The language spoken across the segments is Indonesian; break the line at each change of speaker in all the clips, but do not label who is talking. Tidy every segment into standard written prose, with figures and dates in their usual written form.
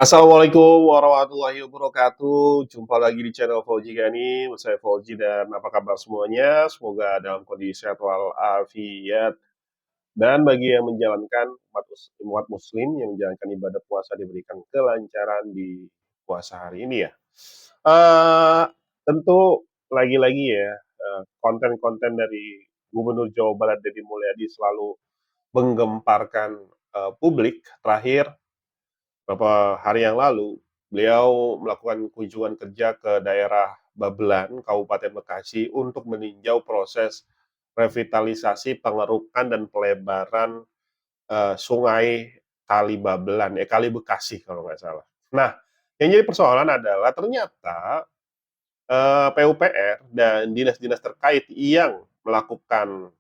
Assalamualaikum warahmatullahi wabarakatuh. Jumpa lagi di channel Fauzi Gani. Saya Fauzi dan apa kabar semuanya? Semoga dalam kondisi sehat walafiat. Dan bagi yang menjalankan umat muslim yang menjalankan ibadah puasa diberikan kelancaran di puasa hari ini ya. Eh tentu lagi-lagi ya konten-konten dari Gubernur Jawa Barat Deddy Mulyadi selalu menggemparkan publik. Terakhir beberapa hari yang lalu, beliau melakukan kunjungan kerja ke daerah Babelan, Kabupaten Bekasi, untuk meninjau proses revitalisasi, pengerukan, dan pelebaran sungai Kali Babelan, Kali Bekasi kalau nggak salah. Nah, yang jadi persoalan adalah ternyata PUPR dan dinas-dinas terkait yang melakukan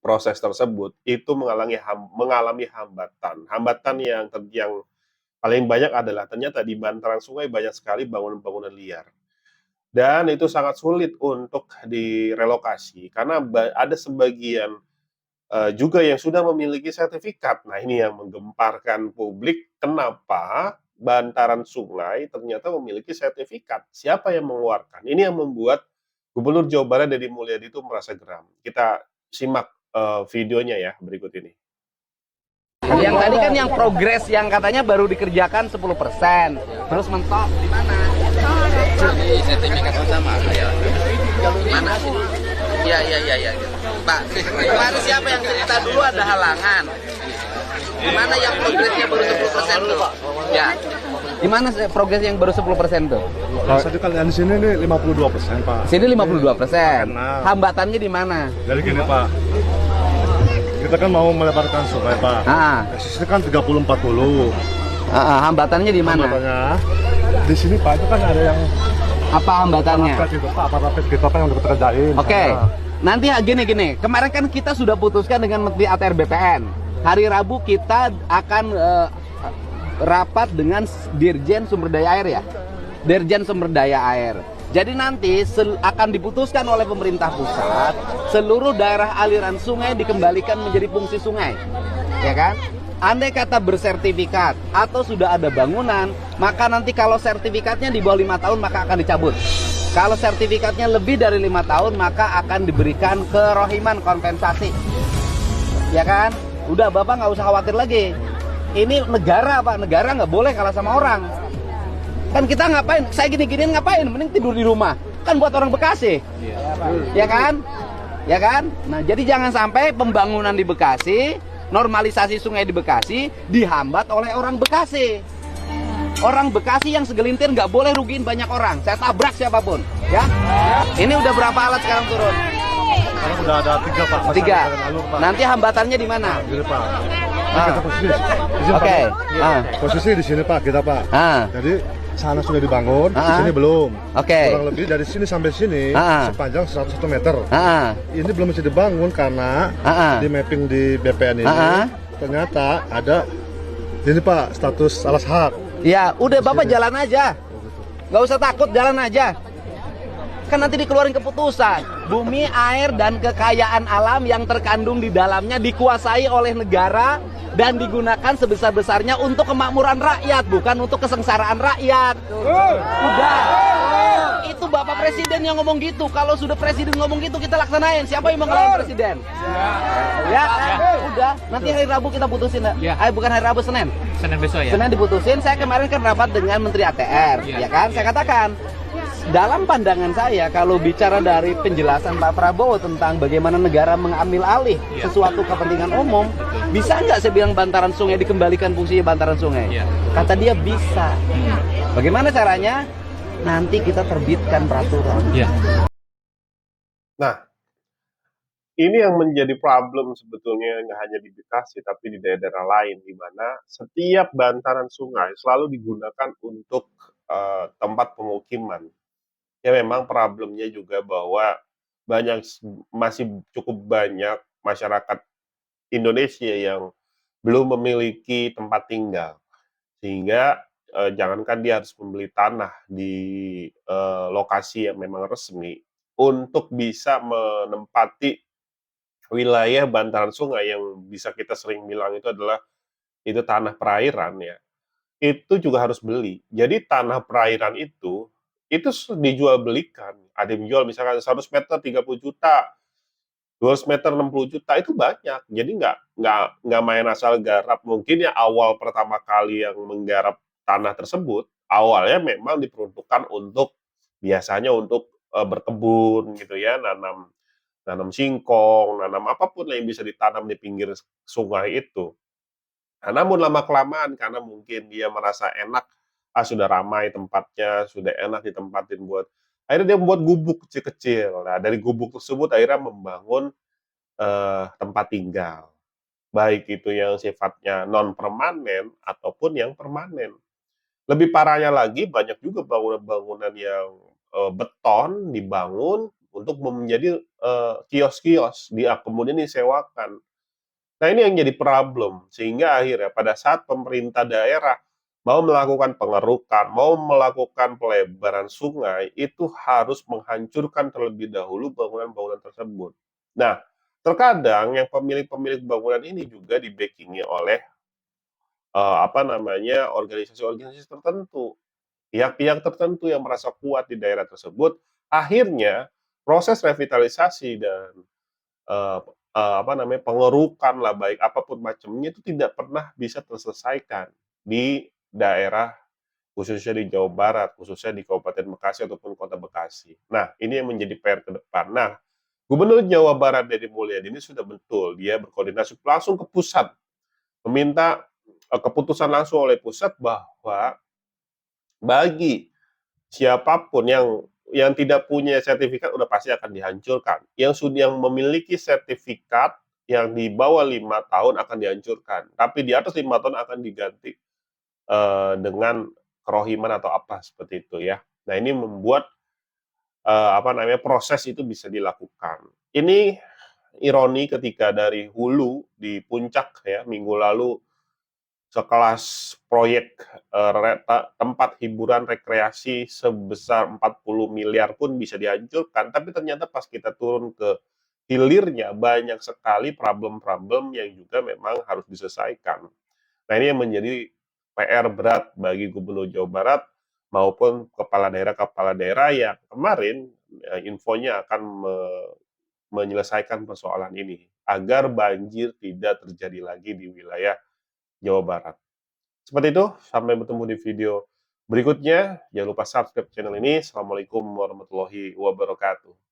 proses tersebut itu mengalami hambatan. Hambatan yang paling banyak adalah ternyata di bantaran sungai banyak sekali bangunan-bangunan liar. Dan itu sangat sulit untuk direlokasi karena ada sebagian juga yang sudah memiliki sertifikat. Nah, ini yang menggemparkan publik, kenapa bantaran sungai ternyata memiliki sertifikat. Siapa yang mengeluarkan? Ini yang membuat Gubernur Jawa Barat Deddy Mulyadi itu merasa geram. Kita simak videonya ya berikut ini.
Yang tadi kan yang progres yang katanya baru dikerjakan 10%. Terus mentok di mana?
Di sertifikat utama ya. Mana? Iya. Pak, kemarin siapa yang cerita dulu ada halangan? Di mana yang progresnya baru 10% tuh? Ya.
Di mana progres yang baru 10% tuh?
Kalau saya kan di sini nih 52%, Pak.
Sini 52%.
Karena-
Hambatannya di mana?
Jadi gini, Pak. Kita kan mau melebarkan sungai, Pak. Di sini kan 30-40.
Hambatannya di mana?
Makanya di sini, Pak, itu kan ada yang
Apa hambatannya?
rapet itu, Pak. Rapet kita kan yang udah kita kerjain.
Oke.
Sana.
Nanti gini. Kemarin kan kita sudah putuskan dengan Menteri ATR BPN. Hari Rabu kita akan rapat dengan Dirjen Sumber Daya Air ya. Dirjen Sumber Daya Air. Jadi nanti akan diputuskan oleh pemerintah pusat seluruh daerah aliran sungai dikembalikan menjadi fungsi sungai. Ya kan? Andai kata bersertifikat atau sudah ada bangunan, maka nanti kalau sertifikatnya di bawah 5 tahun maka akan dicabut. Kalau sertifikatnya lebih dari 5 tahun maka akan diberikan kerohiman kompensasi. Ya kan? Udah Bapak nggak usah khawatir lagi. Ini negara Pak, negara nggak boleh kalah sama orang. Kan kita ngapain? Saya gini-giniin ngapain? Mending tidur di rumah. Kan buat orang Bekasi. Ya kan? Ya kan? Nah, jadi jangan sampai pembangunan di Bekasi, normalisasi sungai di Bekasi dihambat oleh orang Bekasi. Orang Bekasi yang segelintir nggak boleh rugiin banyak orang. Saya tabrak siapapun, ya. Ini udah berapa alat sekarang turun?
Sekarang udah ada 3, Pak. Masih
3.
ada alur, Pak.
Nanti hambatannya di mana?
Gini, Pak. Ini
Ah.
kita posisi di sini,
Oke.
Pak. Posisi di sini, Pak, kita, Pak. Jadi sana sudah dibangun, di sini belum.
Oke.
Kurang lebih dari sini sampai sini sepanjang 101 meter. Ini belum bisa dibangun karena di mapping di BPN ini ternyata ada ini, Pak, status alas hak.
Ya, udah Bapak jalan aja. Nggak usah takut, jalan aja. Kan nanti dikeluarin keputusan. Bumi, air, dan kekayaan alam yang terkandung di dalamnya dikuasai oleh negara dan digunakan sebesar-besarnya untuk kemakmuran rakyat, bukan untuk kesengsaraan rakyat. Udah. Itu Bapak Presiden yang ngomong gitu. Kalau sudah Presiden ngomong gitu, kita laksanain. Siapa yang mau ngelawan Presiden? Ya, udah. Nanti hari Rabu kita putusin. Bukan hari Rabu, Senin.
Senin besok ya.
Senin diputusin. Saya kemarin kan rapat dengan Menteri ATR, ya kan? Saya katakan, dalam pandangan saya, kalau bicara dari penjelasan Pak Prabowo tentang bagaimana negara mengambil alih sesuatu kepentingan umum, bisa nggak saya bilang bantaran sungai dikembalikan fungsinya bantaran sungai? Kata dia bisa. Bagaimana caranya? Nanti kita terbitkan peraturan.
Nah, ini yang menjadi problem sebetulnya nggak hanya di Bekasi tapi di daerah-daerah lain di mana setiap bantaran sungai selalu digunakan untuk tempat pemukiman. Ya memang problemnya juga bahwa masih cukup banyak masyarakat Indonesia yang belum memiliki tempat tinggal. Sehingga jangankan dia harus membeli tanah di lokasi yang memang resmi untuk bisa menempati wilayah bantaran sungai yang bisa kita sering bilang itu adalah tanah perairan ya. itu juga harus beli. Jadi tanah perairan itu dijual belikan. Ada yang jual misalkan 100 meter 30 juta, 200 meter 60 juta, itu banyak. Jadi nggak main asal garap. Mungkin ya awal pertama kali yang menggarap tanah tersebut, awalnya memang diperuntukkan untuk biasanya untuk berkebun gitu ya, nanam nanam singkong, nanam apapun yang bisa ditanam di pinggir sungai itu. Nah, namun lama-kelamaan karena mungkin dia merasa enak, sudah ramai tempatnya, sudah enak ditempatin akhirnya dia membuat gubuk kecil-kecil. Nah, dari gubuk tersebut akhirnya membangun, tempat tinggal. Baik itu yang sifatnya non permanen ataupun yang permanen. Lebih parahnya lagi banyak juga bangunan-bangunan yang, beton dibangun untuk menjadi, kios-kios, kemudian disewakan. Nah, ini yang jadi problem, sehingga akhirnya pada saat pemerintah daerah mau melakukan pengerukan, mau melakukan pelebaran sungai, itu harus menghancurkan terlebih dahulu bangunan-bangunan tersebut. Nah, terkadang yang pemilik-pemilik bangunan ini juga di-backing-i oleh, organisasi-organisasi tertentu, pihak-pihak tertentu yang merasa kuat di daerah tersebut, akhirnya proses revitalisasi dan eee pengerukan lah, baik apapun macamnya itu tidak pernah bisa terselesaikan di daerah, khususnya di Jawa Barat, khususnya di Kabupaten Bekasi ataupun Kota Bekasi. Nah, ini yang menjadi PR ke depan. Nah, Gubernur Jawa Barat Deddy Mulyadi ini sudah betul, dia berkoordinasi langsung ke pusat, meminta, keputusan langsung oleh pusat bahwa bagi siapapun yang tidak punya sertifikat udah pasti akan dihancurkan. Yang memiliki sertifikat yang di bawah 5 tahun akan dihancurkan, tapi di atas 5 tahun akan diganti, dengan kerohiman atau apa seperti itu ya. Nah, ini membuat, proses itu bisa dilakukan. Ini ironi ketika dari hulu di puncak ya, minggu lalu sekelas proyek tempat hiburan rekreasi sebesar 40 miliar pun bisa dihancurkan, tapi ternyata pas kita turun ke hilirnya banyak sekali problem-problem yang juga memang harus diselesaikan. Nah, ini yang menjadi PR berat bagi Gubernur Jawa Barat maupun kepala daerah yang kemarin infonya akan menyelesaikan persoalan ini agar banjir tidak terjadi lagi di wilayah Jawa Barat. Seperti itu, sampai bertemu di video berikutnya. Jangan lupa subscribe channel ini. Assalamualaikum warahmatullahi wabarakatuh.